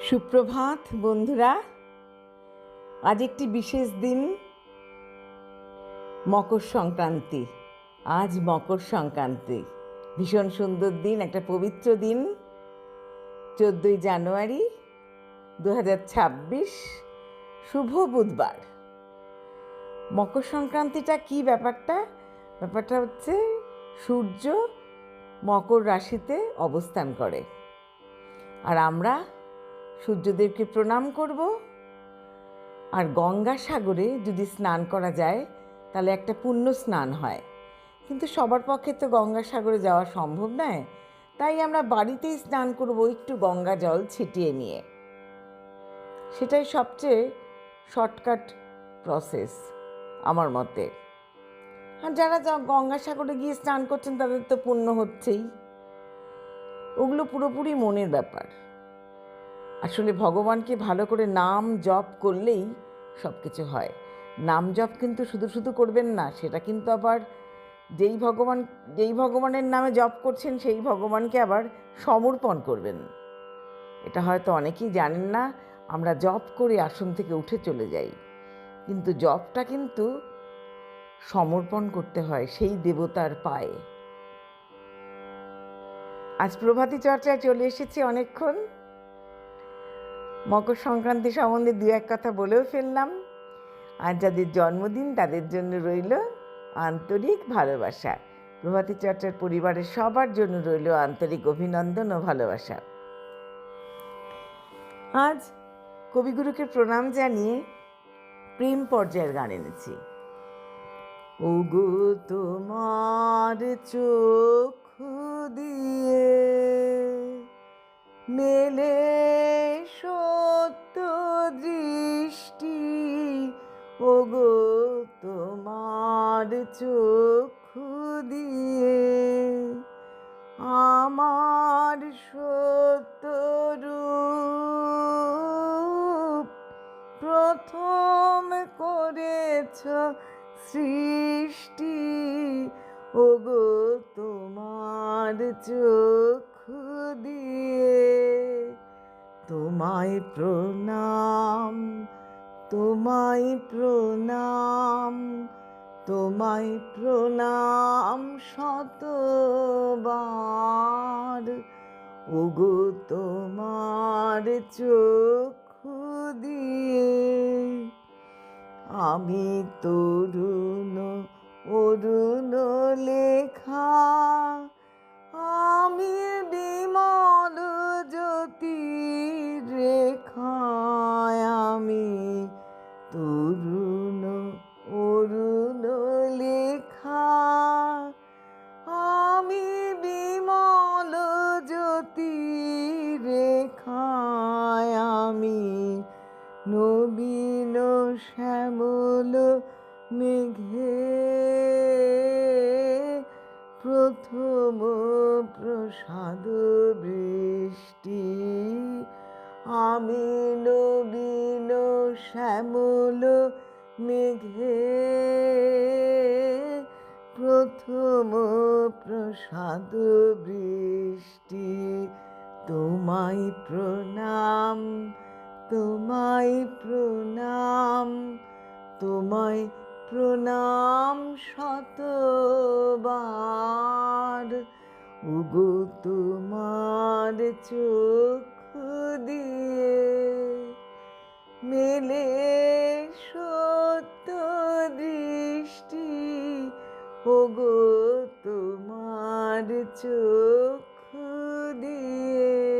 সুপ্রভাত বন্ধুরা, আজ একটি বিশেষ দিন, মকর সংক্রান্তি। আজ মকর সংক্রান্তি, ভীষণ সুন্দর দিন, একটা পবিত্র দিন। 14ই জানুয়ারি 2026, শুভ বুধবার। মকর সংক্রান্তিটা কি ব্যাপারটা হচ্ছে সূর্য মকর রাশিতে অবস্থান করে, আর আমরা সূর্যদেবকে প্রণাম করব। আর গঙ্গাসাগরে যদি স্নান করা যায় তাহলে একটা পুণ্য স্নান হয়, কিন্তু সবার পক্ষে তো গঙ্গাসাগরে যাওয়া সম্ভব নয়। তাই আমরা বাড়িতেই স্নান করব, একটু গঙ্গা জল ছিটিয়ে নিয়ে। সেটাই সবচেয়ে শর্টকাট প্রসেস আমার মতে। আর যারা গঙ্গাসাগরে গিয়ে স্নান করছেন তাদের তো পুণ্য হচ্ছেই। ওগুলো পুরোপুরি মনের ব্যাপার। আসলে ভগবানকে ভালো করে নাম জপ করলেই সব কিছু হয়। নাম জপ কিন্তু শুধু শুধু করবেন না, সেটা কিন্তু আবার যেই ভগবানের নামে জপ করছেন সেই ভগবানকে আবার সমর্পণ করবেন। এটা হয়তো অনেকেই জানেন না। আমরা জপ করে আসন থেকে উঠে চলে যাই, কিন্তু জপটা কিন্তু সমর্পণ করতে হয় সেই দেবতার পায়ে। আজ প্রভাতী চর্চায় চলে এসেছি অনেকক্ষণ। মকর সংক্রান্তি সম্বন্ধে দু এক কথা বলেও ফেললাম। আর যাদের জন্মদিন তাদের জন্য রইল আন্তরিক ভালোবাসা। প্রভাতী চর্চার পরিবারের সবার জন্য রইল আন্তরিক অভিনন্দন ও ভালোবাসা। আজ কবিগুরুকে প্রণাম জানিয়ে প্রেম পর্যায়ের গান এনেছি। ওগো তোমার চোখ দিয়ে মেলে সত্য দৃষ্টি, ওগো তোমার চোখ দিয়ে আমার সত্য রূপ প্রথম করেছ সৃষ্টি, ওগো তোমার চোখ দিয়ে তোমায় প্রণাম, তোমায় প্রণাম, তোমায় প্রণাম শতবার, ওগো তোমার চোখ দিয়ে আমি তরুণ অরুণ লেখা, আমি বিমল জ্যোতির রেখায়, আমি তরুণ অরুণ লেখা, আমি বিমল জ্যোতির রেখায়, আমি নবীন শ্যামল মেঘে প্রথম প্রসাদ বৃষ্টি, আমি নবীন শ্যামল মেঘে প্রথম প্রসাদ বৃষ্টি, তোমায় প্রণাম, তোমায় প্রণাম, তোমায় প্রণাম শতবার, ওগো তোমার চোখ দিয়ে মেলে সত্য দৃষ্টি, ওগো তোমার চোখ দিয়ে